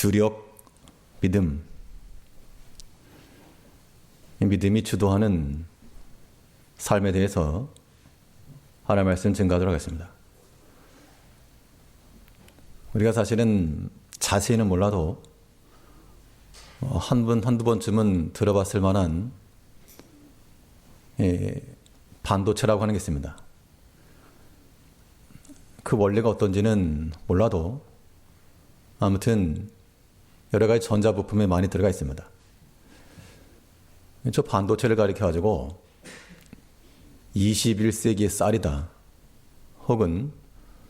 주력 믿음, 이 믿음이 주도하는 삶에 대해서 하나님의 말씀 증거하도록 하겠습니다. 우리가 사실은 자세히는 몰라도 한두 번쯤은 들어봤을 만한 반도체라고 하는 게 있습니다. 그 원리가 어떤지는 몰라도 아무튼 여러 가지 전자부품에 많이 들어가 있습니다. 저 반도체를 가리켜가지고 21세기의 쌀이다 혹은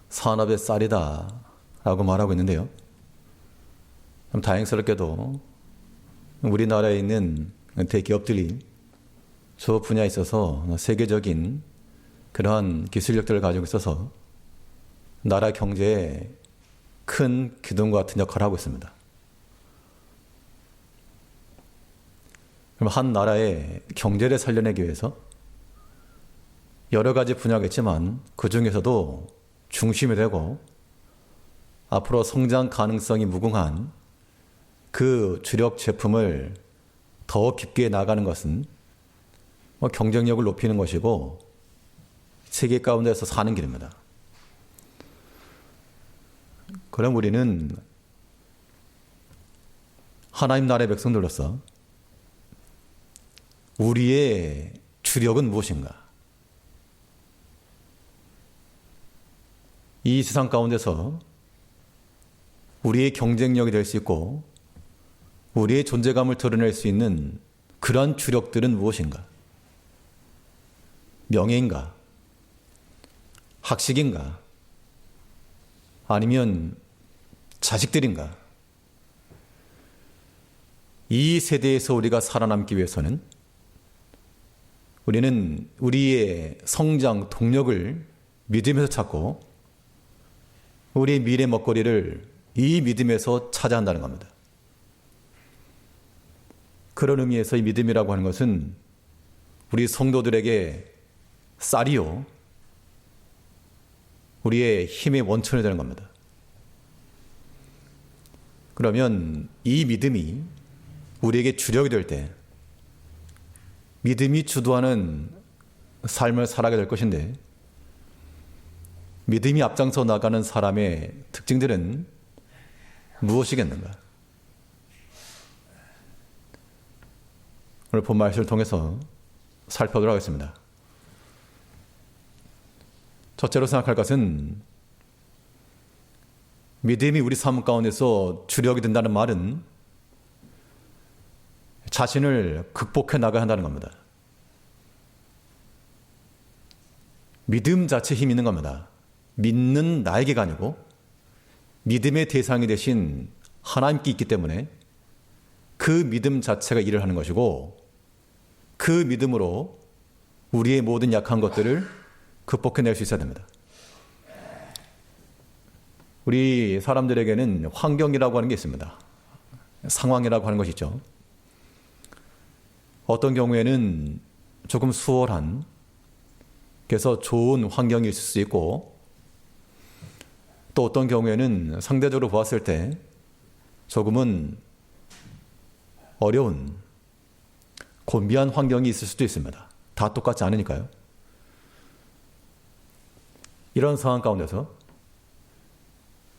산업의 쌀이다 라고 말하고 있는데요. 다행스럽게도 우리나라에 있는 대기업들이 저 분야에 있어서 세계적인 그러한 기술력들을 가지고 있어서 나라 경제에 큰 기둥과 같은 역할을 하고 있습니다. 그럼 한 나라의 경제를 살려내기 위해서 여러 가지 분야가 있지만 그 중에서도 중심이 되고 앞으로 성장 가능성이 무궁한 그 주력 제품을 더 깊게 나가는 것은 경쟁력을 높이는 것이고 세계 가운데서 사는 길입니다. 그럼 우리는 하나님 나라의 백성들로서 우리의 주력은 무엇인가? 이 세상 가운데서 우리의 경쟁력이 될 수 있고 우리의 존재감을 드러낼 수 있는 그러한 주력들은 무엇인가? 명예인가? 학식인가? 아니면 자식들인가? 이 세대에서 우리가 살아남기 위해서는 우리는 우리의 성장 동력을 믿음에서 찾고 우리의 미래 먹거리를 이 믿음에서 찾아야 한다는 겁니다. 그런 의미에서 이 믿음이라고 하는 것은 우리 성도들에게 쌀이요 우리의 힘의 원천이 되는 겁니다. 그러면 이 믿음이 우리에게 주력이 될 때 믿음이 주도하는 삶을 살아가게 될 것인데 믿음이 앞장서 나가는 사람의 특징들은 무엇이겠는가? 오늘 본 말씀을 통해서 살펴보도록 하겠습니다. 첫째로 생각할 것은 믿음이 우리 삶 가운데서 주력이 된다는 말은 자신을 극복해 나가야 한다는 겁니다. 믿음 자체에 힘이 있는 겁니다. 믿는 나에게가 아니고 믿음의 대상이 되신 하나님께 있기 때문에 그 믿음 자체가 일을 하는 것이고 그 믿음으로 우리의 모든 약한 것들을 극복해낼 수 있어야 됩니다. 우리 사람들에게는 환경이라고 하는 게 있습니다. 상황이라고 하는 것이 있죠. 어떤 경우에는 조금 수월한, 그래서 좋은 환경이 있을 수 있고 또 어떤 경우에는 상대적으로 보았을 때 조금은 어려운, 곤비한 환경이 있을 수도 있습니다. 다 똑같지 않으니까요. 이런 상황 가운데서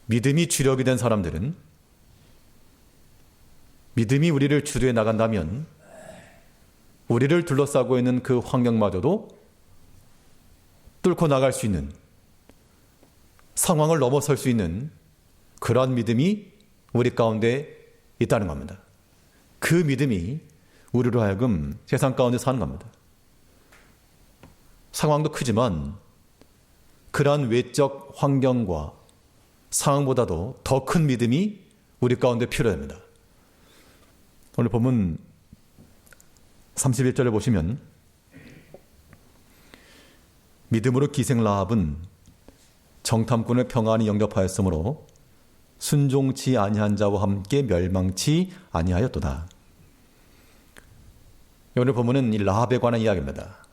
믿음이 주력이 된 사람들은 믿음이 우리를 주도해 나간다면 우리를 둘러싸고 있는 그 환경마저도 뚫고 나갈 수 있는, 상황을 넘어설 수 있는 그러한 믿음이 우리 가운데 있다는 겁니다. 그 믿음이 우리로 하여금 세상 가운데 사는 겁니다. 상황도 크지만 그러한 외적 환경과 상황보다도 더 큰 믿음이 우리 가운데 필요합니다. 오늘 본문 31절에 보시면 믿음으로 기생 라합은 정탐꾼을 평안히 영접하였으므로 순종치 아니한 자와 함께 멸망치 아니하였도다. 오늘 본문은 이 라합에 관한 이야기입니다.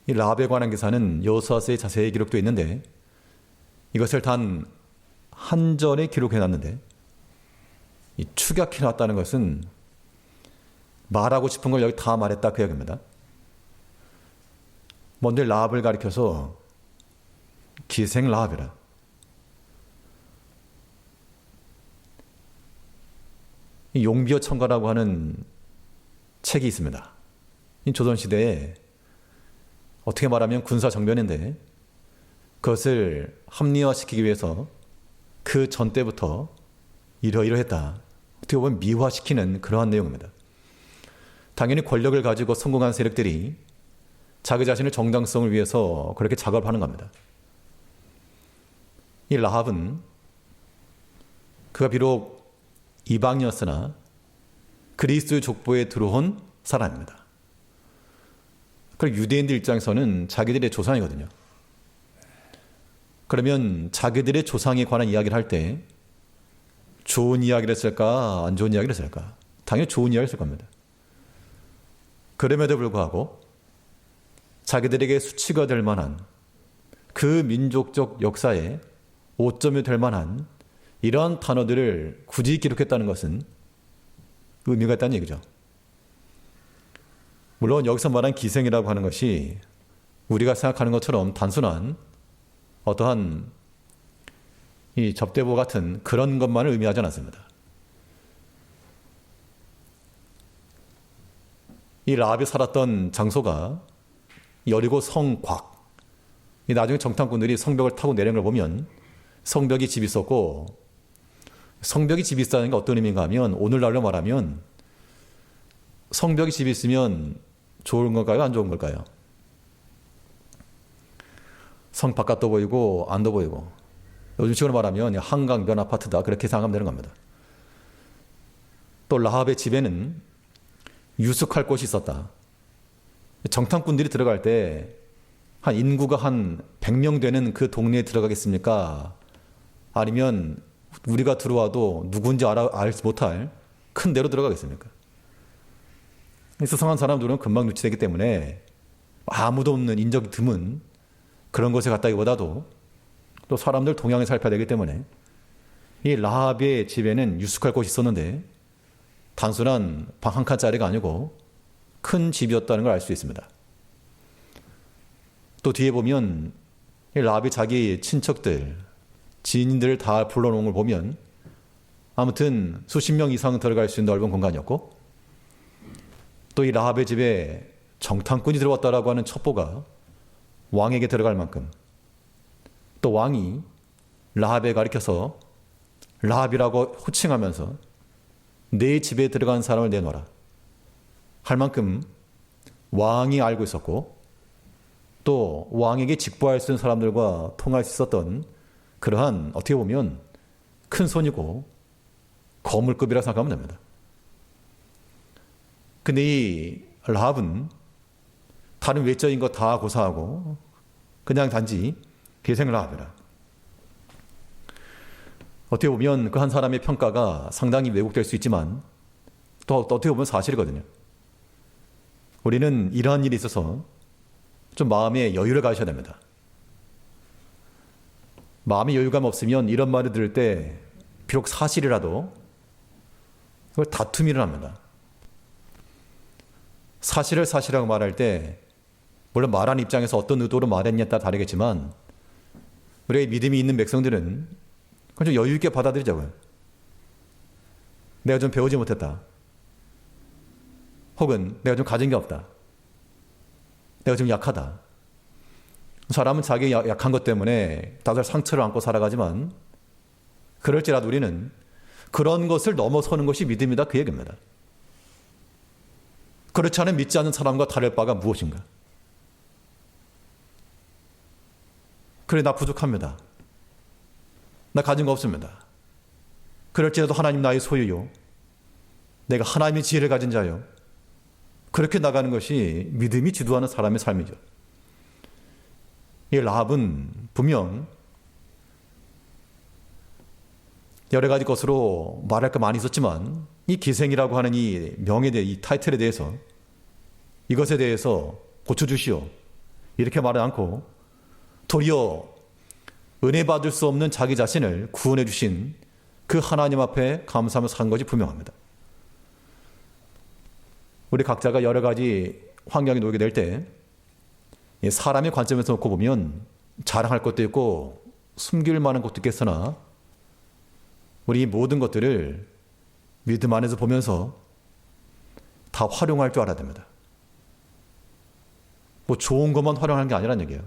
이 라합에 관한 기사는 여호수아서에 자세히 기록되어 있는데 이것을 단 한전에 기록해놨는데 이 축약해놨다는 것은 말하고 싶은 걸 여기 다 말했다 그 이야기입니다. 먼저 라합을 가리켜서 기생 라합이라. 이 용비어 청가라고 하는 책이 있습니다. 이 조선시대에 어떻게 말하면 군사 정변인데 그것을 합리화시키기 위해서 그 전 때부터 이러이러했다. 어떻게 보면 미화시키는 그러한 내용입니다. 당연히 권력을 가지고 성공한 세력들이 자기 자신의 정당성을 위해서 그렇게 작업하는 겁니다. 이 라합은 그가 비록 이방이었으나 그리스도의 족보에 들어온 사람입니다. 그리고 유대인들 입장에서는 자기들의 조상이거든요. 그러면 자기들의 조상에 관한 이야기를 할 때 좋은 이야기를 했을까 안 좋은 이야기를 했을까? 당연히 좋은 이야기를 했을 겁니다. 그럼에도 불구하고 자기들에게 수치가 될 만한 그 민족적 역사에 오점이 될 만한 이러한 단어들을 굳이 기록했다는 것은 의미가 있다는 얘기죠. 물론 여기서 말한 기생이라고 하는 것이 우리가 생각하는 것처럼 단순한 어떠한 이 접대보 같은 그런 것만을 의미하지 않았습니다. 이 라합이 살았던 장소가 여리고 성곽. 나중에 정탐꾼들이 성벽을 타고 내려온 걸 보면 성벽이 집이 있었고, 성벽이 집이 있다는 게 어떤 의미인가 하면 오늘날로 말하면 성벽이 집이 있으면 좋은 걸까요? 안 좋은 걸까요? 성 바깥도 보이고 안도 보이고, 요즘식으로 말하면 한강변 아파트다 그렇게 생각하면 되는 겁니다. 또 라합의 집에는 유숙할 곳이 있었다. 정탐꾼들이 들어갈 때 한 인구가 한 100명 되는 그 동네에 들어가겠습니까? 아니면 우리가 들어와도 누군지 알지 못할 큰 데로 들어가겠습니까? 수상한 사람들은 금방 유치되기 때문에 아무도 없는 인적이 드문 그런 곳에 갔다기보다도 또 사람들 동향을 살펴야 되기 때문에 이 라합의 집에는 유숙할 곳이 있었는데 단순한 방 한 칸짜리가 아니고 큰 집이었다는 걸 알 수 있습니다. 또 뒤에 보면 이 라합이 자기 친척들, 지인들을 다 불러놓은 걸 보면 아무튼 수십 명 이상 들어갈 수 있는 넓은 공간이었고, 또 이 라합의 집에 정탐꾼이 들어왔다라고 하는 첩보가 왕에게 들어갈 만큼, 또 왕이 라합에 가리켜서 라합이라고 호칭하면서 내 집에 들어간 사람을 내놓아라 할 만큼 왕이 알고 있었고, 또 왕에게 직보할 수 있는 사람들과 통할 수 있었던 그러한 어떻게 보면 큰 손이고 거물급이라 생각하면 됩니다. 근데 이 라합은 다른 외적인 거 다 고사하고 그냥 단지 기생 라합이라. 어떻게 보면 그 한 사람의 평가가 상당히 왜곡될 수 있지만 또 어떻게 보면 사실이거든요. 우리는 이러한 일이 있어서 좀 마음에 여유를 가져야 됩니다. 마음에 여유감 없으면 이런 말을 들을 때 비록 사실이라도 그걸 다툼이 일어납니다. 사실을 사실이라고 말할 때 물론 말하는 입장에서 어떤 의도로 말했냐에 따라 다르겠지만 우리의 믿음이 있는 백성들은 그건 좀 여유 있게 받아들이자고요. 내가 좀 배우지 못했다. 혹은 내가 좀 가진 게 없다. 내가 좀 약하다. 사람은 자기 약한 것 때문에 다들 상처를 안고 살아가지만 그럴지라도 우리는 그런 것을 넘어서는 것이 믿음이다 그 얘기입니다. 그렇지 않은 믿지 않는 사람과 다를 바가 무엇인가? 그래, 나 부족합니다. 나 가진 거 없습니다. 그럴지라도 하나님 나의 소유요. 내가 하나님의 지혜를 가진 자요. 그렇게 나가는 것이 믿음이 지도하는 사람의 삶이죠. 이 라합은 분명 여러 가지 것으로 말할 거 많이 있었지만 이 기생이라고 하는 이 명에 대해 이 타이틀에 대해서 이것에 대해서 고쳐주시오 이렇게 말하지 않고 도리어 은혜 받을 수 없는 자기 자신을 구원해 주신 그 하나님 앞에 감사하며 사는 것이 분명합니다. 우리 각자가 여러 가지 환경에 놓이게 될 때 사람의 관점에서 놓고 보면 자랑할 것도 있고 숨길 만한 것도 있겠으나 우리 이 모든 것들을 믿음 안에서 보면서 다 활용할 줄 알아야 됩니다. 뭐 좋은 것만 활용하는 게 아니라는 얘기예요.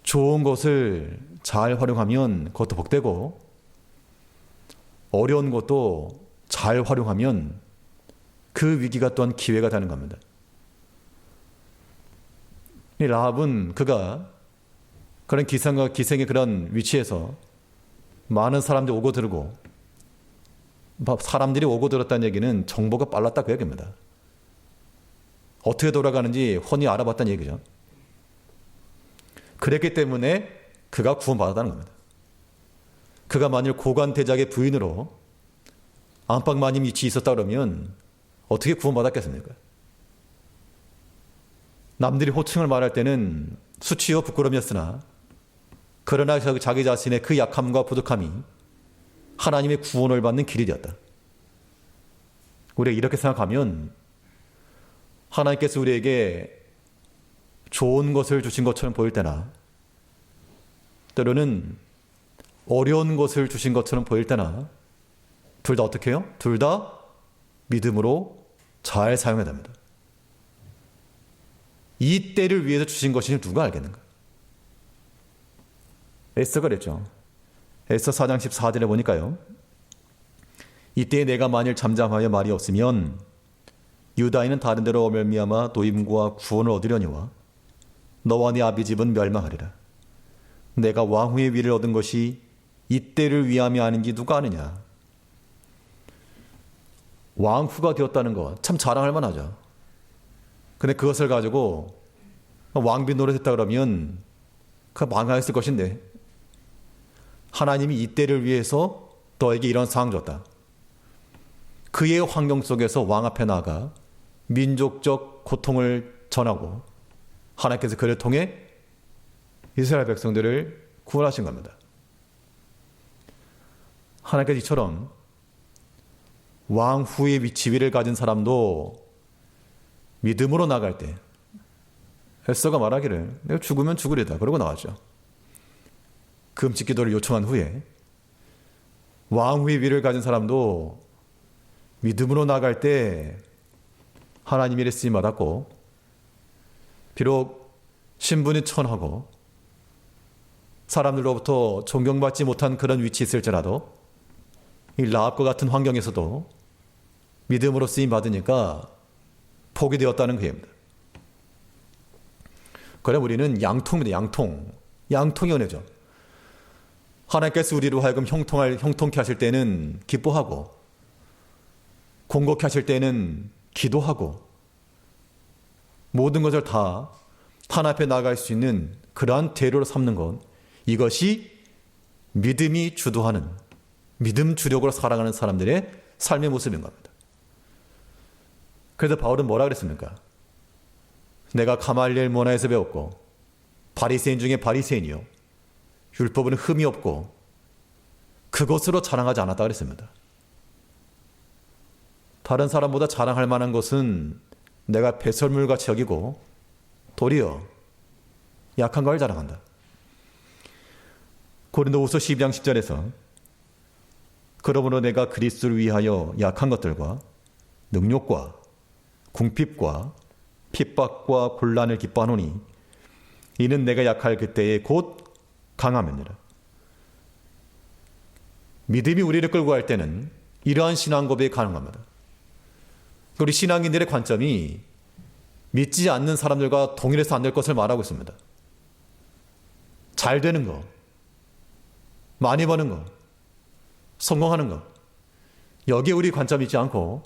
좋은 것을 잘 활용하면 그것도 복되고 어려운 것도 잘 활용하면 그 위기가 또한 기회가 되는 겁니다. 이 라합은 그가 그런 기생과 기생의 그런 위치에서 많은 사람들이 오고 들고 사람들이 오고 들었다는 얘기는 정보가 빨랐다 그 얘기입니다. 어떻게 돌아가는지 훤히 알아봤다는 얘기죠. 그랬기 때문에 그가 구원받았다는 겁니다. 그가 만일 고관대작의 부인으로 안팎마님 위치에 있었다 그러면 어떻게 구원받았겠습니까? 남들이 호칭을 말할 때는 수치요 부끄러움이었으나 그러나 자기 자신의 그 약함과 부족함이 하나님의 구원을 받는 길이 되었다. 우리가 이렇게 생각하면 하나님께서 우리에게 좋은 것을 주신 것처럼 보일 때나 때로는 어려운 것을 주신 것처럼 보일 때나 둘 다 어떻게 해요? 둘 다 믿음으로 잘 사용해야 됩니다. 이 때를 위해서 주신 것이 누가 알겠는가? 에스더가 그랬죠. 에스더 4장 14절에 보니까요. 이때에 내가 만일 잠잠하여 말이 없으면 유다인은 다른 데로 말미암아 노임과 구원을 얻으려니와 너와 네 아비 집은 멸망하리라. 내가 왕후의 위를 얻은 것이 이때를 위함이 아닌지 누가 아느냐. 왕후가 되었다는 것 참 자랑할 만하죠. 근데 그것을 가지고 왕비 노릇했다 그러면 그 망하였을 것인데 하나님이 이때를 위해서 너에게 이런 상황 줬다. 그의 환경 속에서 왕 앞에 나아가 민족적 고통을 전하고 하나님께서 그를 통해 이스라엘 백성들을 구원하신 겁니다. 하나님께서 이처럼 왕후의 지위를 가진 사람도 믿음으로 나갈 때 에스더가 말하기를 내가 죽으면 죽으리다 그러고 나왔죠. 금식 기도를 요청한 후에 왕후의 위를 가진 사람도 믿음으로 나갈 때 하나님의 일에 쓰임 받았고 비록 신분이 천하고 사람들로부터 존경받지 못한 그런 위치에 있을지라도 이 라합과 같은 환경에서도 믿음으로 쓰임 받으니까 복이 되었다는 그입니다. 그래 우리는 양통입니다. 양통이 은혜죠. 하나님께서 우리로 하여금 형통케 하실 때는 기뻐하고 공곡케 하실 때는 기도하고 모든 것을 다 하나님 앞에 나갈 수 있는 그러한 대로로 삼는 것, 이것이 믿음이 주도하는 믿음 주력으로 살아가는 사람들의 삶의 모습인 겁니다. 그래서 바울은 뭐라 그랬습니까? 내가 가말리엘 문화에서 배웠고 바리새인 중에 바리새인이요 율법은 흠이 없고 그것으로 자랑하지 않았다 그랬습니다. 다른 사람보다 자랑할 만한 것은 내가 배설물같이 여기고 도리어 약한 걸 자랑한다. 고린도후서 12장 10절에서 그러므로 내가 그리스도를 위하여 약한 것들과 능욕과 궁핍과 핍박과 곤란을 기뻐하노니 이는 내가 약할 그때에 곧 강함이니라. 믿음이 우리를 끌고 갈 때는 이러한 신앙 고백이 가능합니다. 우리 신앙인들의 관점이 믿지 않는 사람들과 동일해서 안 될 것을 말하고 있습니다. 잘 되는 거, 많이 버는 거, 성공하는 것, 여기에 우리 관점이 있지 않고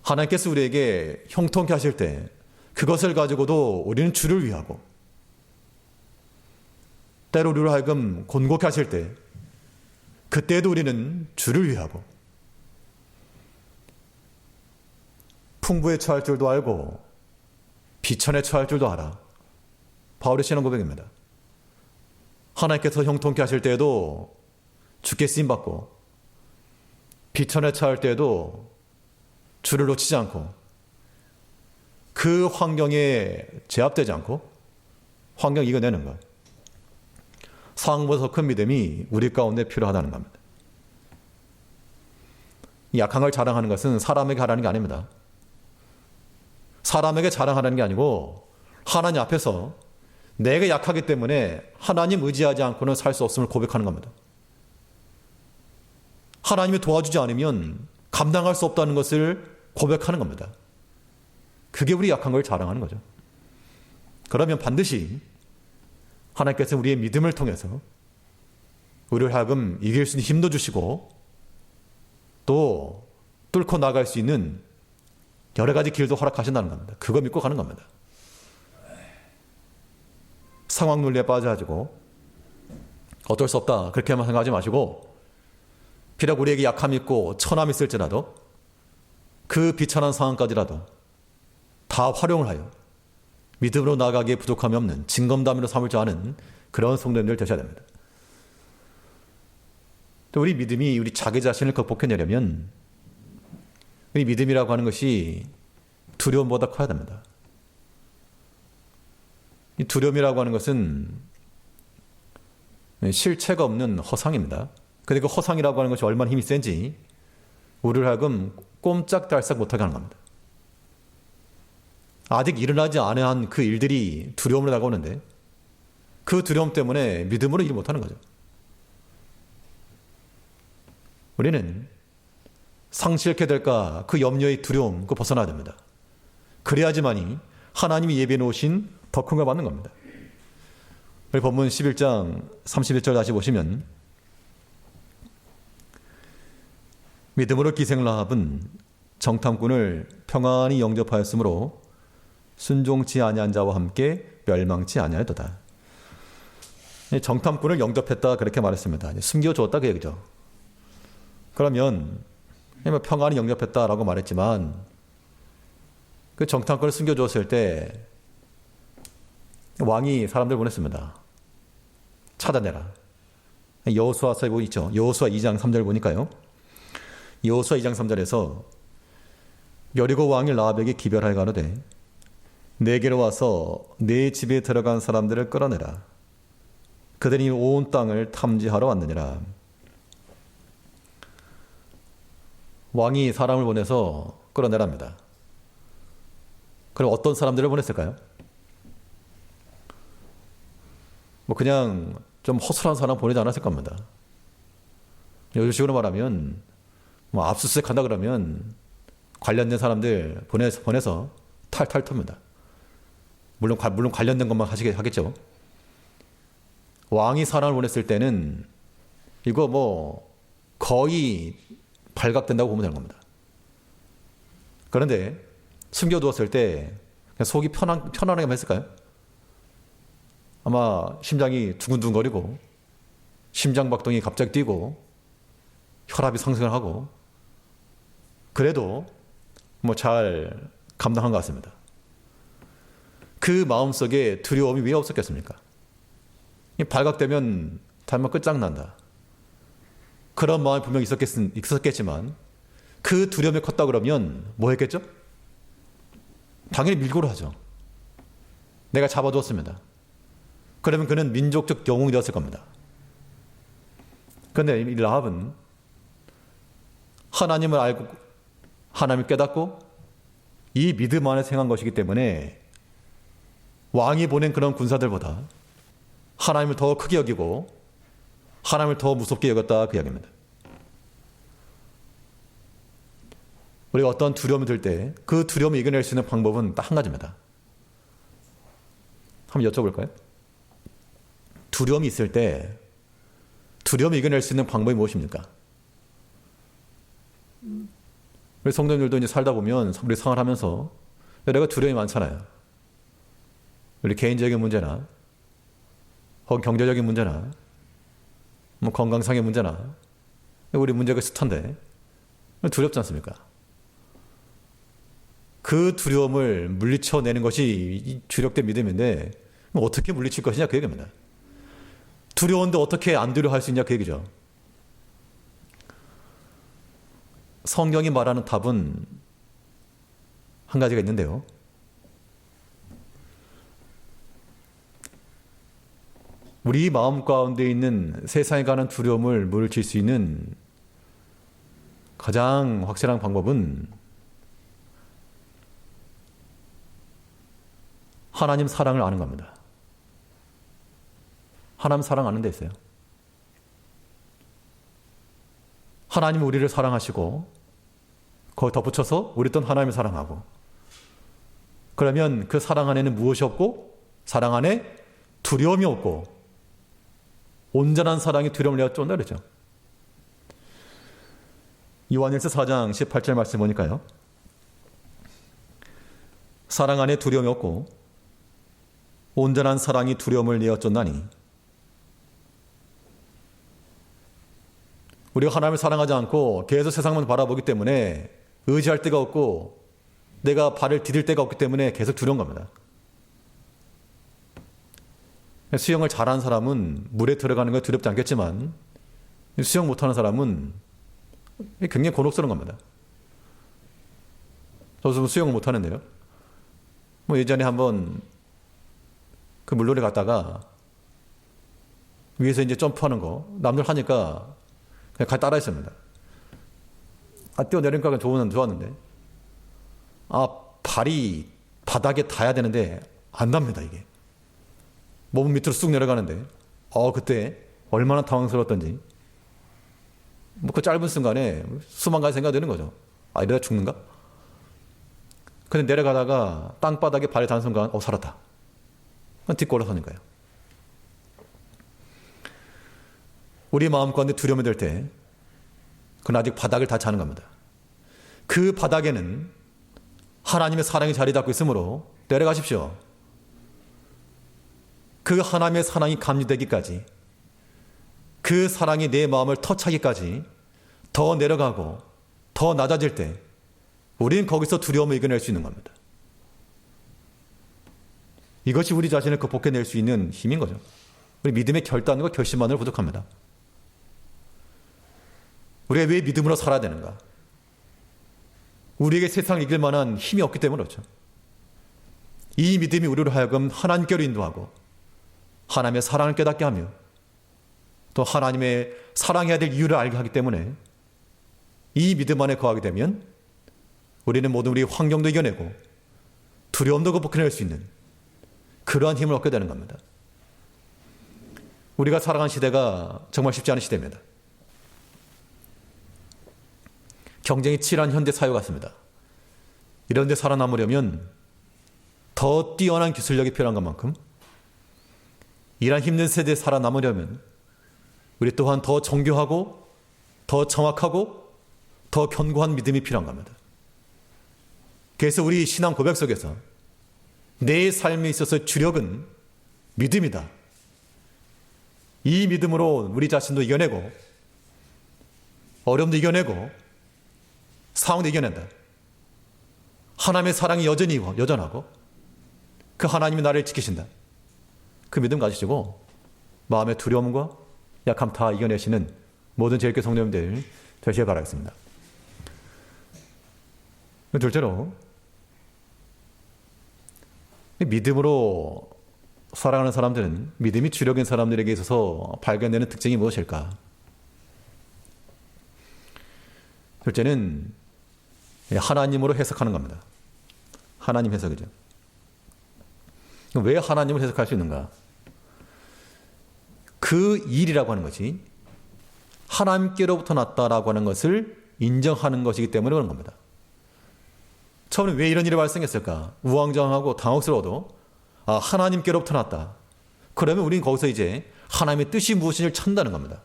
하나님께서 우리에게 형통케 하실 때 그것을 가지고도 우리는 주를 위하고 때로 우리로 하여금 곤곡케 하실 때 그때도 우리는 주를 위하고 풍부에 처할 줄도 알고 비천에 처할 줄도 알아. 바울의 신앙 고백입니다. 하나님께서 형통케 하실 때에도 주께 쓰임받고, 비천에 처할 때에도 주를 놓치지 않고, 그 환경에 제압되지 않고 환경 이겨내는 것. 상황보다 더 큰 믿음이 우리 가운데 필요하다는 겁니다. 약한 걸 자랑하는 것은 사람에게 하라는 게 아닙니다. 사람에게 자랑하라는 게 아니고 하나님 앞에서 내가 약하기 때문에 하나님 의지하지 않고는 살 수 없음을 고백하는 겁니다. 하나님이 도와주지 않으면 감당할 수 없다는 것을 고백하는 겁니다. 그게 우리 약한 걸 자랑하는 거죠. 그러면 반드시 하나님께서 우리의 믿음을 통해서 우리를 하여금 이길 수 있는 힘도 주시고 또 뚫고 나갈 수 있는 여러 가지 길도 허락하신다는 겁니다. 그거 믿고 가는 겁니다. 상황 논리에 빠져가지고 어쩔 수 없다 그렇게만 생각하지 마시고, 비록 우리에게 약함이 있고 천함이 있을지라도 그 비천한 상황까지라도 다 활용을 하여 믿음으로 나아가기에 부족함이 없는 징검다미로 삼을 줄 아는 그런 성도님들 되셔야 됩니다. 또 우리 믿음이 우리 자기 자신을 극복해내려면 우리 믿음이라고 하는 것이 두려움보다 커야 됩니다. 이 두려움이라고 하는 것은 실체가 없는 허상입니다. 근데 그 허상이라고 하는 것이 얼마나 힘이 센지 우리를 하여금 꼼짝달싹 못하게 하는 겁니다. 아직 일어나지 않은 그 일들이 두려움으로 다가오는데 그 두려움 때문에 믿음으로 일 못하는 거죠. 우리는 상시 잃게 될까 그 염려의 두려움 그거 벗어나야 됩니다. 그래야지만이 하나님이 예비해 놓으신 더 큰 걸 받는 겁니다. 우리 본문 11장 31절 다시 보시면, 믿음으로 기생 라합은 정탐꾼을 평안히 영접하였으므로 순종치 아니한 자와 함께 멸망치 아니하였도다. 정탐꾼을 영접했다 그렇게 말했습니다. 숨겨주었다 그 얘기죠. 그러면 평안히 영접했다라고 말했지만 그 정탐꾼을 숨겨주었을 때 왕이 사람들 보냈습니다. 찾아내라. 여호수아서에 있죠. 여호수아 2장 3절 보니까요. 여호수아 2장 3절에서 여리고 왕이 라합에게 기별하여 가로되 내게로 와서 내 집에 들어간 사람들을 끌어내라. 그들이 온 땅을 탐지하러 왔느니라. 왕이 사람을 보내서 끌어내랍니다. 그럼 어떤 사람들을 보냈을까요? 그냥 좀 허술한 사람 보내지 않았을 겁니다. 요즘식으로 말하면 압수수색 한다 그러면 관련된 사람들 보내서 탈탈 텁니다. 물론 관련된 것만 하겠죠. 왕이 사람을 보냈을 때는 이거 거의 발각된다고 보면 되는 겁니다. 그런데 숨겨두었을 때 그냥 속이 편안하게 했을까요? 아마 심장이 두근두근거리고 심장박동이 갑자기 뛰고 혈압이 상승을 하고 그래도 잘 감당한 것 같습니다. 그 마음속에 두려움이 왜 없었겠습니까? 발각되면 정말 끝장난다. 그런 마음이 분명히 있었겠지만 그 두려움이 컸다 그러면 뭐 했겠죠? 당연히 밀고를 하죠. 내가 잡아두었습니다. 그러면 그는 민족적 영웅이 되었을 겁니다. 그런데 이 라합은 하나님을 알고 하나님을 깨닫고 이 믿음 안에 생한 것이기 때문에 왕이 보낸 그런 군사들보다 하나님을 더 크게 여기고 하나님을 더 무섭게 여겼다 그 이야기입니다. 우리가 어떤 두려움이 들 때 그 두려움을 이겨낼 수 있는 방법은 딱 한 가지입니다. 한번 여쭤볼까요? 두려움이 있을 때 두려움을 이겨낼 수 있는 방법이 무엇입니까? 우리 성도님들도 이제 살다 보면 우리 생활 하면서 내가 두려움이 많잖아요. 우리 개인적인 문제나 혹은 경제적인 문제나 건강상의 문제나 우리 문제가 숱한데 두렵지 않습니까? 그 두려움을 물리쳐내는 것이 주력된 믿음인데 어떻게 물리칠 것이냐 그 얘기입니다. 두려운데 어떻게 안 두려워할 수 있냐 그 얘기죠. 성경이 말하는 답은 한 가지가 있는데요. 우리 마음 가운데 있는 세상에 관한 두려움을 물리칠 수 있는 가장 확실한 방법은 하나님 사랑을 아는 겁니다. 하나님 사랑 아는 데 있어요. 하나님은 우리를 사랑하시고 거기 덧붙여서 우리 또한 하나님을 사랑하고, 그러면 그 사랑 안에는 무엇이 없고 사랑 안에 두려움이 없고 온전한 사랑이 두려움을 내가 쫓는다 그랬죠. 요한일서 4장 18절 말씀 보니까요. 사랑 안에 두려움이 없고 온전한 사랑이 두려움을 내어 쫓나니, 우리가 하나님을 사랑하지 않고 계속 세상만 바라보기 때문에 의지할 데가 없고 내가 발을 디딜 데가 없기 때문에 계속 두려운 겁니다. 수영을 잘하는 사람은 물에 들어가는 거 두렵지 않겠지만 수영 못하는 사람은 굉장히 곤혹스러운 겁니다. 저도 수영을 못하는데요. 예전에 한번 그 물놀이 갔다가 위에서 이제 점프하는 거 남들 하니까 그냥 같이 따라 했습니다. 뛰어내리니까 좋았는데 발이 바닥에 닿아야 되는데 안 닿습니다. 이게 몸 밑으로 쑥 내려가는데 그때 얼마나 당황스러웠던지, 그 짧은 순간에 수만 가지 생각이 드는 거죠. 이러다 죽는가? 근데 내려가다가 땅바닥에 발이 닿은 순간 살았다. 딛고 올라서니까요. 우리 마음 가운데 두려움이 될 때 그건 아직 바닥을 닿지 않은 겁니다. 그 바닥에는 하나님의 사랑이 자리 잡고 있으므로 내려가십시오. 그 하나님의 사랑이 감지되기까지, 그 사랑이 내 마음을 터차기까지 더 내려가고 더 낮아질 때 우리는 거기서 두려움을 이겨낼 수 있는 겁니다. 이것이 우리 자신을 극복해낼 수 있는 힘인 거죠. 우리 믿음의 결단과 결심만으로 부족합니다. 우리가 왜 믿음으로 살아야 되는가? 우리에게 세상을 이길 만한 힘이 없기 때문에 그렇죠. 이 믿음이 우리로 하여금 하나님께로 인도하고 하나님의 사랑을 깨닫게 하며 또 하나님의 사랑해야 될 이유를 알게 하기 때문에 이 믿음 안에 거하게 되면 우리는 모든 우리 환경도 이겨내고 두려움도 극복해낼 수 있는 그러한 힘을 얻게 되는 겁니다. 우리가 살아가는 시대가 정말 쉽지 않은 시대입니다. 경쟁이 치열한 현대 사회 같습니다. 이런 데 살아남으려면 더 뛰어난 기술력이 필요한 것만큼 이런 힘든 세대에 살아남으려면 우리 또한 더 정교하고 더 정확하고 더 견고한 믿음이 필요한 겁니다. 그래서 우리 신앙 고백 속에서 내 삶에 있어서 주력은 믿음이다. 이 믿음으로 우리 자신도 이겨내고 어려움도 이겨내고 상황도 이겨낸다. 하나님의 사랑이 여전하고 그 하나님이 나를 지키신다. 그 믿음 가지시고 마음의 두려움과 약함 다 이겨내시는 모든 제일교회 성도님들 되시길 바라겠습니다. 둘째로, 믿음으로 살아가는 사람들은, 믿음이 주력인 사람들에게 있어서 발견되는 특징이 무엇일까? 둘째는 하나님으로 해석하는 겁니다. 하나님 해석이죠. 왜 하나님을 해석할 수 있는가? 그 일이라고 하는 것이 하나님께로부터 났다라고 하는 것을 인정하는 것이기 때문에 그런 겁니다. 처음에 왜 이런 일이 발생했을까? 우왕좌왕하고 당혹스러워도 하나님께로부터 났다. 그러면 우리는 거기서 이제 하나님의 뜻이 무엇인지를 찾는다는 겁니다.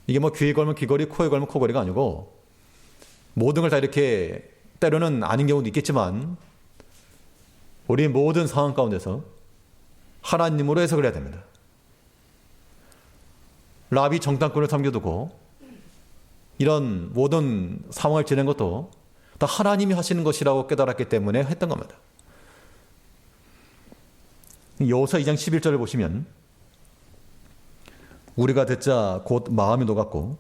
이게 귀에 걸면 귀걸이, 코에 걸면 코걸이가 아니고 모든 걸 다 이렇게, 때로는 아닌 경우도 있겠지만 우리 모든 상황 가운데서 하나님으로 해석을 해야 됩니다. 랍이 정탐꾼을 섬겨두고 이런 모든 상황을 지낸 것도 다 하나님이 하시는 것이라고 깨달았기 때문에 했던 겁니다. 여호수아 2장 11절을 보시면 우리가 듣자 곧 마음이 녹았고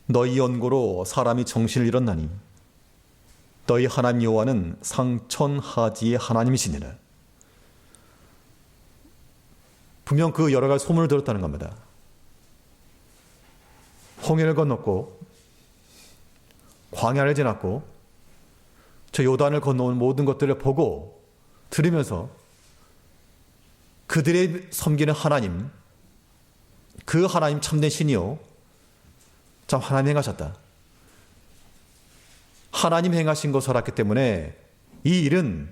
너희 연고로 사람이 정신을 잃었나니 너희 하나님 여호와는 상천하지의 하나님이시니라. 분명 그 여러 가지 소문을 들었다는 겁니다. 홍해를 건넜고 광야를 지났고 저 요단을 건너온 모든 것들을 보고 들으면서 그들의 섬기는 하나님, 그 하나님 참된 신이요 참 하나님 행하셨다. 하나님 행하신 것을 알았기 때문에 이 일은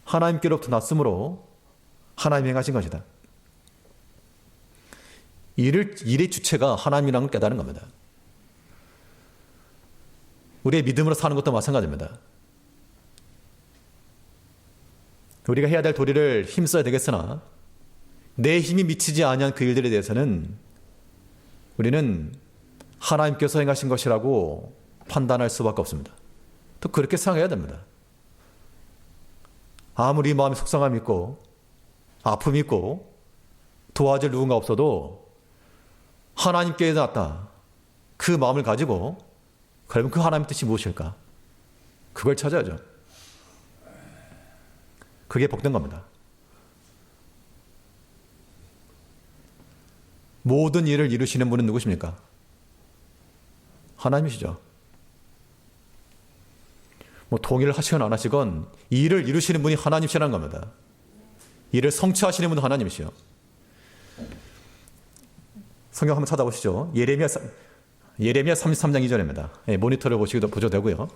하나님께로부터 났으므로 하나님 행하신 것이다. 일의 주체가 하나님이라는 걸 깨달은 겁니다. 우리의 믿음으로 사는 것도 마찬가지입니다. 우리가 해야 될 도리를 힘써야 되겠으나 내 힘이 미치지 아니한 그 일들에 대해서는 우리는 하나님께서 행하신 것이라고 판단할 수밖에 없습니다. 또 그렇게 생각해야 됩니다. 아무리 마음이 속상함이 있고 아픔이 있고 도와줄 누군가 없어도 하나님께 낫다. 그 마음을 가지고 그러면 그 하나님 뜻이 무엇일까? 그걸 찾아야죠. 그게 복된 겁니다. 모든 일을 이루시는 분은 누구십니까? 하나님이시죠. 동의를 하시건 안 하시건 이 일을 이루시는 분이 하나님이시라는 겁니다. 일을 성취하시는 분은 하나님이시요. 성경 한번 찾아보시죠. 예레미야 33장 2절입니다. 예, 모니터를 보셔도 되고요.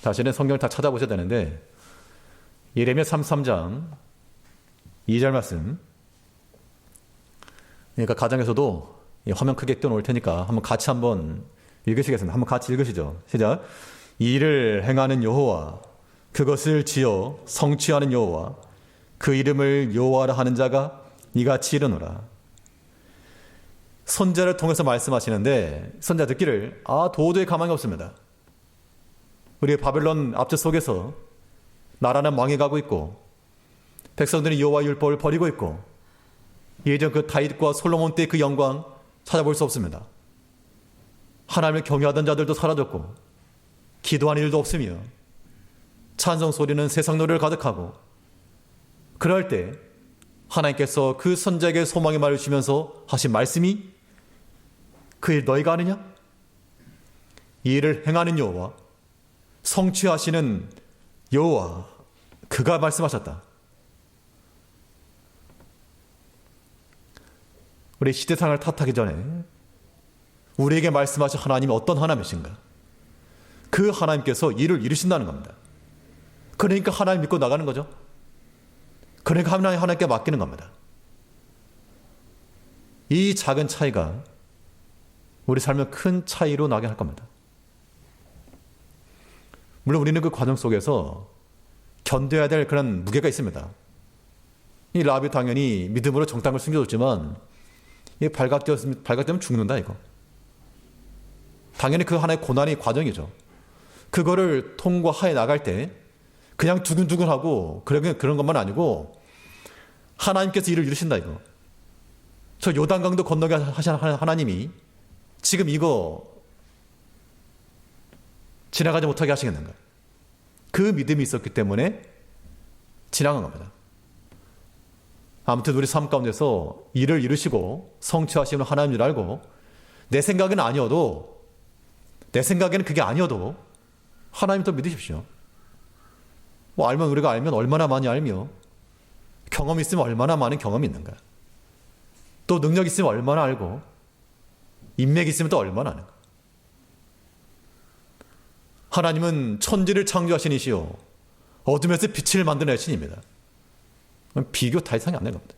다시는 성경을 다 찾아보셔야 되는데 예레미야 33장 2절 말씀. 그러니까 가정에서도 화면 크게 띄워놓을 테니까 한번 같이 한번 읽으시겠습니다. 한번 같이 읽으시죠. 시작. 이 일을 행하는 여호와, 그것을 지어 성취하는 여호와, 그 이름을 여호와라 하는 자가 이같이 이르노라. 선자를 통해서 말씀하시는데 선자 듣기를 도저히 가망이 없습니다. 우리 바벨론 압제 속에서 나라는 망해가고 있고 백성들이 여호와 율법을 버리고 있고 예전 그 다윗과 솔로몬 때 그 영광 찾아볼 수 없습니다. 하나님을 경외하던 자들도 사라졌고 기도하는 일도 없으며 찬송 소리는 세상 노래를 가득하고 그럴 때 하나님께서 그 선자에게 소망의 말을 주면서 하신 말씀이 그 일 너희가 아느냐? 이 일을 행하는 여호와, 성취하시는 여호와, 그가 말씀하셨다. 우리 시대상을 탓하기 전에 우리에게 말씀하신 하나님이 어떤 하나님이신가? 그 하나님께서 일을 이루신다는 겁니다. 그러니까 하나님 믿고 나가는 거죠. 그러니까 하나님께 맡기는 겁니다. 이 작은 차이가 우리 삶을 큰 차이로 나게 할 겁니다. 물론 우리는 그 과정 속에서 견뎌야 될 그런 무게가 있습니다. 이 라합이 당연히 믿음으로 정탐을 숨겨줬지만 이 발각되면 죽는다 이거. 당연히 그 하나의 고난의 과정이죠. 그거를 통과해 나갈 때 그냥 두근두근하고 그런 것만 아니고 하나님께서 일을 이루신다 이거. 저 요단강도 건너게 하신 하나님이 지금 이거 지나가지 못하게 하시겠는가? 그 믿음이 있었기 때문에 지나간 겁니다. 아무튼 우리 삶 가운데서 일을 이루시고 성취하시는 하나님인 줄 알고 내 생각은 아니어도 내 생각에는 그게 아니어도 하나님 또 믿으십시오. 우리가 알면 얼마나 많이 알며 경험이 있으면 얼마나 많은 경험이 있는가. 또 능력 있으면 얼마나 알고 인맥이 있으면 또 얼마나 아는가. 하나님은 천지를 창조하신 이시요 어둠에서 빛을 만드는 신입니다. 비교 다 이상이 안 되는 겁니다.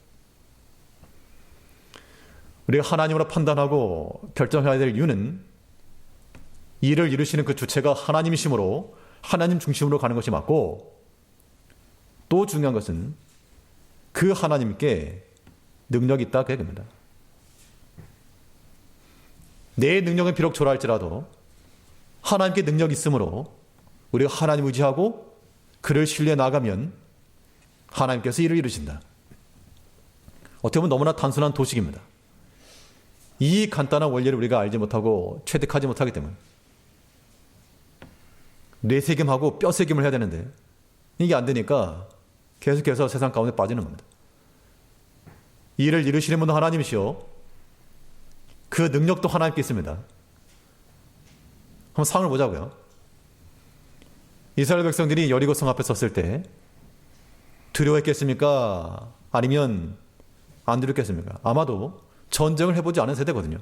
우리가 하나님으로 판단하고 결정해야 될 이유는 일을 이루시는 그 주체가 하나님이시므로 하나님 중심으로 가는 것이 맞고 또 중요한 것은 그 하나님께 능력이 있다 그 얘기입니다. 내 능력은 비록 초라할지라도 하나님께 능력이 있으므로 우리가 하나님 의지하고 그를 신뢰해 나가면 하나님께서 일을 이루신다. 어떻게 보면 너무나 단순한 도식입니다. 이 간단한 원리를 우리가 알지 못하고 체득하지 못하기 때문에 뇌새김하고 뼈새김을 해야 되는데 이게 안 되니까 계속해서 세상 가운데 빠지는 겁니다. 이를 이루시는 분도 하나님이시오. 그 능력도 하나님께 있습니다. 한번 상을 보자고요. 이스라엘 백성들이 여리고 성 앞에 섰을 때 두려워했겠습니까? 아니면 안 두렵겠습니까? 아마도 전쟁을 해보지 않은 세대거든요.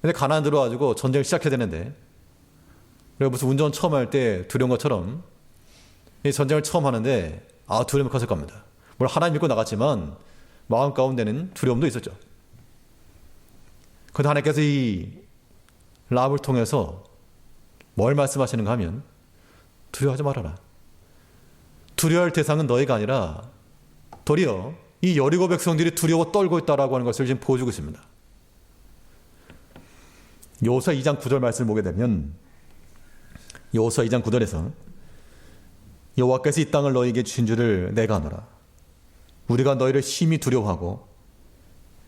근데 가나안 들어와가지고 전쟁을 시작해야 되는데 그리고 무슨 운전 처음 할 때 두려운 것처럼 이 전쟁을 처음 하는데 두려움이 컸을 겁니다. 물론 하나님 믿고 나갔지만 마음 가운데는 두려움도 있었죠. 그런데 하나님께서 이 라합을 통해서 뭘 말씀하시는가 하면 두려워하지 말아라. 두려워할 대상은 너희가 아니라 도리어 이 여리고 백성들이 두려워 떨고 있다라고 하는 것을 지금 보여주고 있습니다. 여호수아 2장 9절 말씀을 보게 되면 여호수아 2장 9절에서 여호와께서 이 땅을 너희에게 주신 줄을 내가 아노라. 우리가 너희를 심히 두려워하고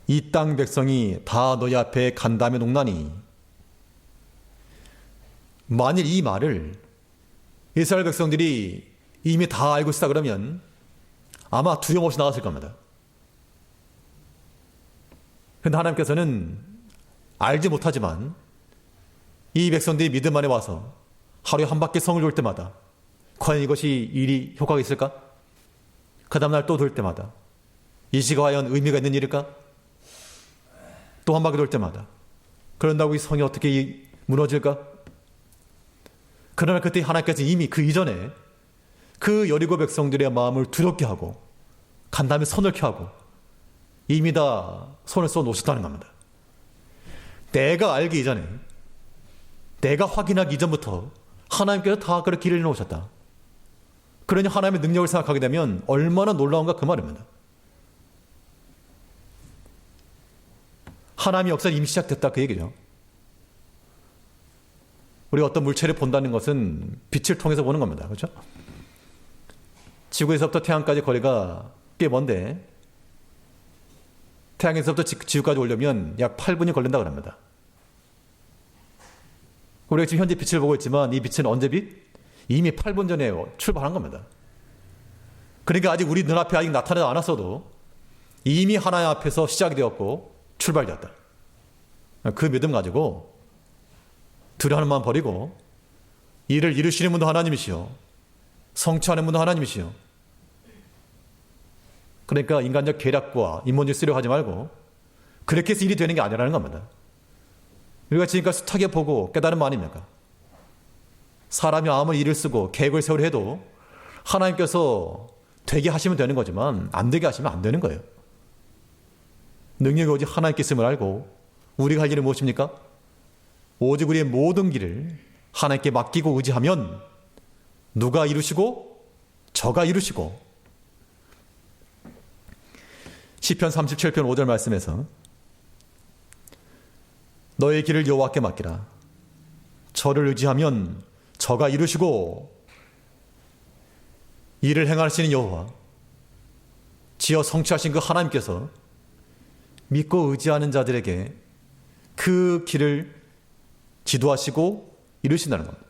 이 땅 백성이 다 너희 앞에 간담회 농나니. 만일 이 말을 이스라엘 백성들이 이미 다 알고 있다 그러면 아마 두려움 없이 나갔을 겁니다. 그런데 하나님께서는 알지 못하지만 이 백성들이 믿음 안에 와서 하루에 한 바퀴 성을 돌 때마다 과연 이것이 일이 효과가 있을까? 그 다음날 또 돌 때마다 이 시가 과연 의미가 있는 일일까? 또 한 바퀴 돌 때마다 그런다고 이 성이 어떻게 무너질까? 그러나 그때 하나님께서 이미 그 이전에 그 여리고 백성들의 마음을 두렵게 하고 간담회 서늘케 하고 이미 다 손을 써 놓으셨다는 겁니다. 내가 알기 이전에 내가 확인하기 이전부터 하나님께서 다 그렇게 길을 놓으셨다. 그러니 하나님의 능력을 생각하게 되면 얼마나 놀라운가 그 말입니다. 하나님의 역사는 이미 시작됐다 그 얘기죠. 우리가 어떤 물체를 본다는 것은 빛을 통해서 보는 겁니다. 그렇죠? 지구에서부터 태양까지 거리가 꽤 먼데 태양에서부터 지구까지 오려면 약 8분이 걸린다고 합니다. 우리가 지금 현재 빛을 보고 있지만 이 빛은 언제 빛? 이미 8분 전에 출발한 겁니다. 그러니까 아직 우리 눈앞에 아직 나타나지 않았어도 이미 하나님 앞에서 시작이 되었고 출발되었다. 그 믿음 가지고 두려워하는 마음 버리고 이를 이루시는 분도 하나님이시오. 성취하는 분도 하나님이시오. 그러니까 인간적 계략과 인본주의 쓰려고 하지 말고 그렇게 해서 일이 되는 게 아니라는 겁니다. 우리가 지금까지 숱하게 보고 깨달은 거 아닙니까? 사람이 아무리 일을 쓰고 계획을 세우려 해도 하나님께서 되게 하시면 되는 거지만 안 되게 하시면 안 되는 거예요. 능력이 오직 하나님께 있음을 알고 우리가 할 일은 무엇입니까? 오직 우리의 모든 길을 하나님께 맡기고 의지하면 누가 이루시고 저가 이루시고. 시편 37편 5절 말씀에서 너의 길을 여호와께 맡기라. 저를 의지하면 저가 이루시고. 일을 행하시는 여호와 지어 성취하신 그 하나님께서 믿고 의지하는 자들에게 그 길을 지도하시고 이루신다는 겁니다.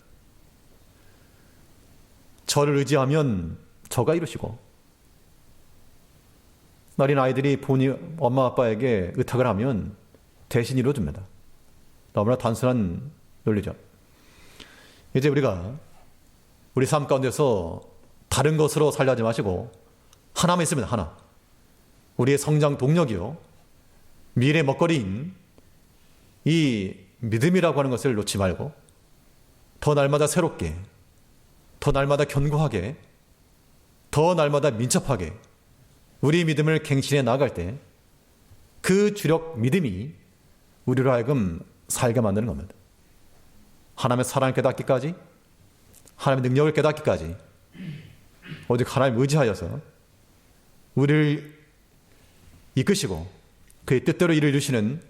저를 의지하면 저가 이루시고. 어린 아이들이 본인 엄마 아빠에게 의탁을 하면 대신 이루어줍니다. 너무나 단순한 논리죠. 이제 우리가 우리 삶 가운데서 다른 것으로 살려하지 마시고 하나만 있습니다. 하나. 우리의 성장 동력이요 미래 먹거리인 이 믿음이라고 하는 것을 놓지 말고 더 날마다 새롭게, 더 날마다 견고하게, 더 날마다 민첩하게 우리 믿음을 갱신해 나아갈 때 그 주력 믿음이 우리로 하여금 살게 만드는 겁니다. 하나님의 사랑을 깨닫기까지, 하나님의 능력을 깨닫기까지 오직 하나님 의지하여서 우리를 이끄시고 그의 뜻대로 일을 이루시는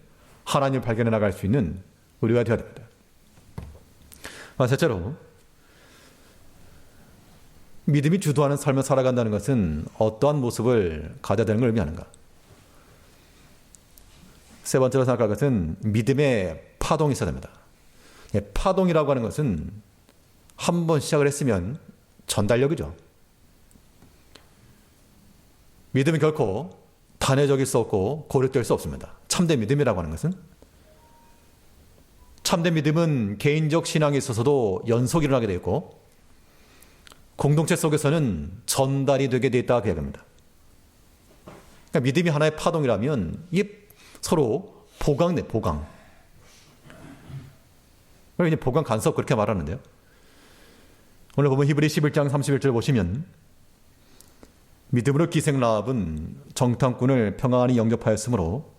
하나님을 발견해 나갈 수 있는 우리가 되어야 됩니다. 셋째로 믿음이 주도하는 삶을 살아간다는 것은 어떠한 모습을 가져야 되는 걸 의미하는가? 세 번째로 생각할 것은 믿음의 파동이 있어야 됩니다. 파동이라고 하는 것은 한 번 시작을 했으면 전달력이죠. 믿음은 결코 단회적일 수 없고 고립될 수 없습니다. 참된 믿음이라고 하는 것은, 참된 믿음은 개인적 신앙에 있어서도 연속이 일어나게 되어 있고 공동체 속에서는 전달이 되게 되어 있다고 이야기합니다. 그러니까 믿음이 하나의 파동이라면 이게 서로 보강네, 보강. 이제 보강 간섭 그렇게 말하는데요. 오늘 보면 히브리 11장 31절 보시면 믿음으로 기생 라합은 정탐꾼을 평안히 영접하였으므로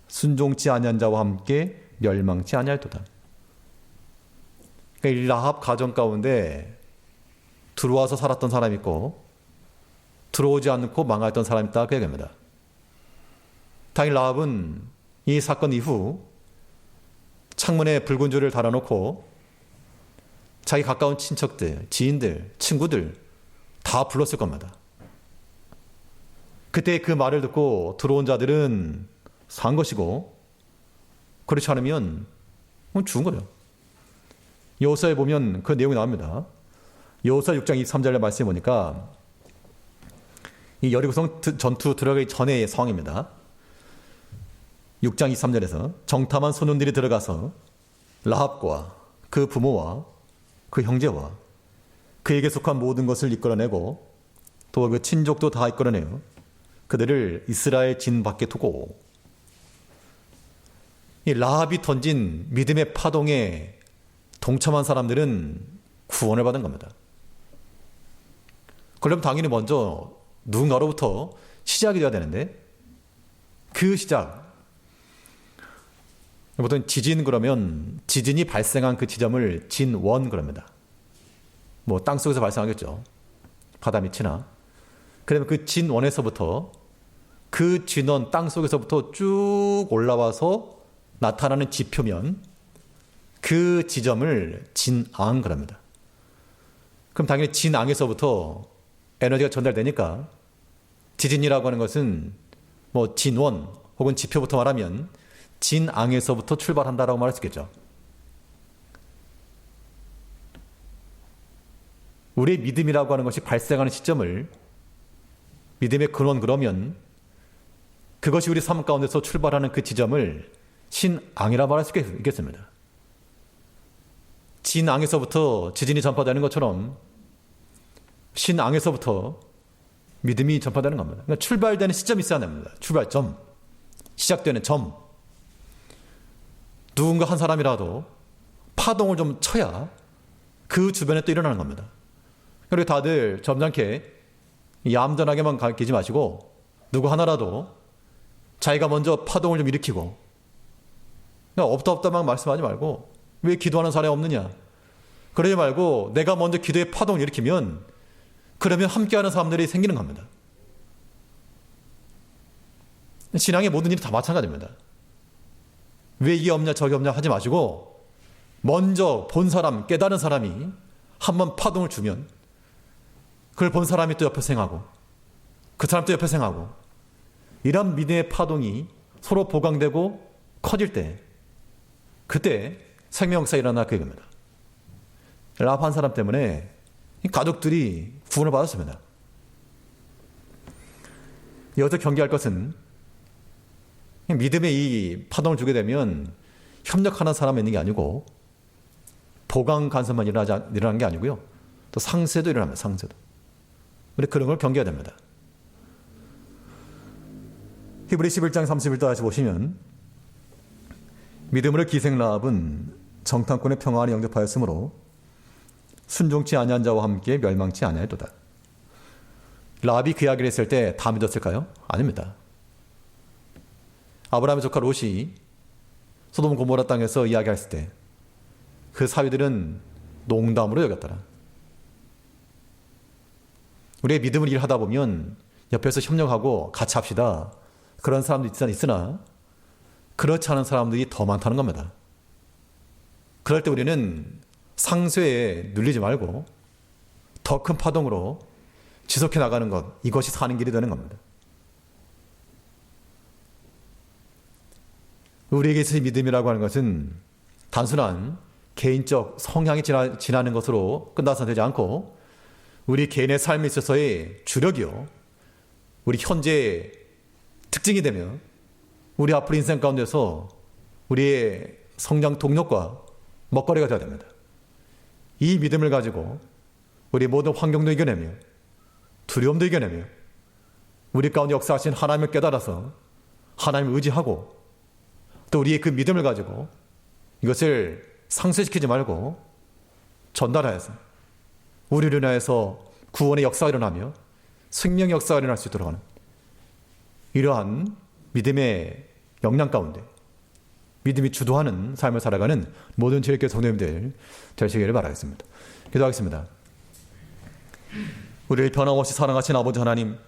순종치 아니한 자와 함께 멸망치 아니하였도다. 그러니까 이 라합 가정 가운데 들어와서 살았던 사람이 있고 들어오지 않고 망했던 사람이 있다 그 얘기입니다. 당일 라합은 이 사건 이후 창문에 붉은 줄을 달아놓고 자기 가까운 친척들, 지인들, 친구들 다 불렀을 겁니다. 그때 그 말을 듣고 들어온 자들은 산 것이고 그렇지 않으면 죽은 거죠. 여호수아에 보면 그 내용이 나옵니다. 여호수아 6장 23절의 말씀에 보니까 이 여리고성 전투 들어가기 전의 상황입니다. 6장 23절에서 정탐한 소년들이 들어가서 라합과 그 부모와 그 형제와 그에게 속한 모든 것을 이끌어내고 또 그 친족도 다 이끌어내요. 그들을 이스라엘 진 밖에 두고, 이 라합이 던진 믿음의 파동에 동참한 사람들은 구원을 받은 겁니다. 그러면 당연히 먼저 누군가로부터 시작이 되어야 되는데 그 시작, 보통 지진 그러면 지진이 발생한 그 지점을 진원 그럽니다. 뭐 땅속에서 발생하겠죠. 바다 밑이나. 그러면 그 진원에서부터 그 진원 땅속에서부터 쭉 올라와서 나타나는 지표면 그 지점을 진앙 그럽니다. 그럼 당연히 진앙에서부터 에너지가 전달되니까 지진이라고 하는 것은 뭐 진원 혹은 지표부터 말하면 진앙에서부터 출발한다라고 말할 수 있겠죠. 우리의 믿음이라고 하는 것이 발생하는 시점을 믿음의 근원 그러면 그것이 우리 삶 가운데서 출발하는 그 지점을 신앙이라 말할 수 있겠습니다. 진앙에서부터 지진이 전파되는 것처럼 신앙에서부터 믿음이 전파되는 겁니다. 그러니까 출발되는 시점이 있어야 됩니다. 출발점, 시작되는 점. 누군가 한 사람이라도 파동을 좀 쳐야 그 주변에 또 일어나는 겁니다. 그리고 다들 점잖게 얌전하게만 가르치지 마시고 누구 하나라도 자기가 먼저 파동을 좀 일으키고, 그냥 없다만 말씀하지 말고 왜 기도하는 사람이 없느냐 그러지 말고 내가 먼저 기도의 파동을 일으키면 그러면 함께하는 사람들이 생기는 겁니다. 신앙의 모든 일이 다 마찬가지입니다. 왜 이게 없냐 저게 없냐 하지 마시고 먼저 본 사람, 깨달은 사람이 한번 파동을 주면 그걸 본 사람이 또 옆에서 행하고 그 사람 또 옆에서 행하고, 이런 믿음의 파동이 서로 보강되고 커질 때 그때 생명역사가 일어나 그 얘기입니다. 라합 한 사람 때문에 가족들이 구원을 받았습니다. 여기서 경계할 것은 믿음의 이 파동을 주게 되면 협력하는 사람이 있는 게 아니고 보강 간섭만 일어나는 게 아니고요. 또 상쇄도 일어납니다. 상쇄도. 우리 그런 걸 경계해야 됩니다. 히브리 11장 31절 다시 보시면 믿음으로 기생 라합은 정탐꾼의 평안히 영접하였으므로 순종치 아니한 자와 함께 멸망치 아니하였도다. 라합이 그 이야기를 했을 때 다 믿었을까요? 아닙니다. 아브라함의 조카 롯이 소돔 고모라 땅에서 이야기했을 때 그 사위들은 농담으로 여겼더라. 우리의 믿음을 일하다 보면 옆에서 협력하고 같이 합시다. 그런 사람도 있으나 그렇지 않은 사람들이 더 많다는 겁니다. 그럴 때 우리는 상쇄에 눌리지 말고 더 큰 파동으로 지속해 나가는 것, 이것이 사는 길이 되는 겁니다. 우리에게 있어서 믿음이라고 하는 것은 단순한 개인적 성향이 지나는 것으로 끝나서 되지 않고 우리 개인의 삶에 있어서의 주력이요, 우리 현재의 특징이 되며 우리 앞으로 인생 가운데서 우리의 성장 동력과 먹거리가 되어야 됩니다. 이 믿음을 가지고 우리 모든 환경도 이겨내며 두려움도 이겨내며 우리 가운데 역사하신 하나님을 깨달아서 하나님을 의지하고 또 우리의 그 믿음을 가지고 이것을 상쇄시키지 말고 전달하여서 우리를 인하여서 구원의 역사가 일어나며 생명의 역사가 일어날 수 있도록 하는 이러한 믿음의 역량 가운데 믿음이 주도하는 삶을 살아가는 모든 주일교회 성도님들 되시기를 바라겠습니다. 기도하겠습니다. 우리를 변함없이 사랑하신 아버지 하나님,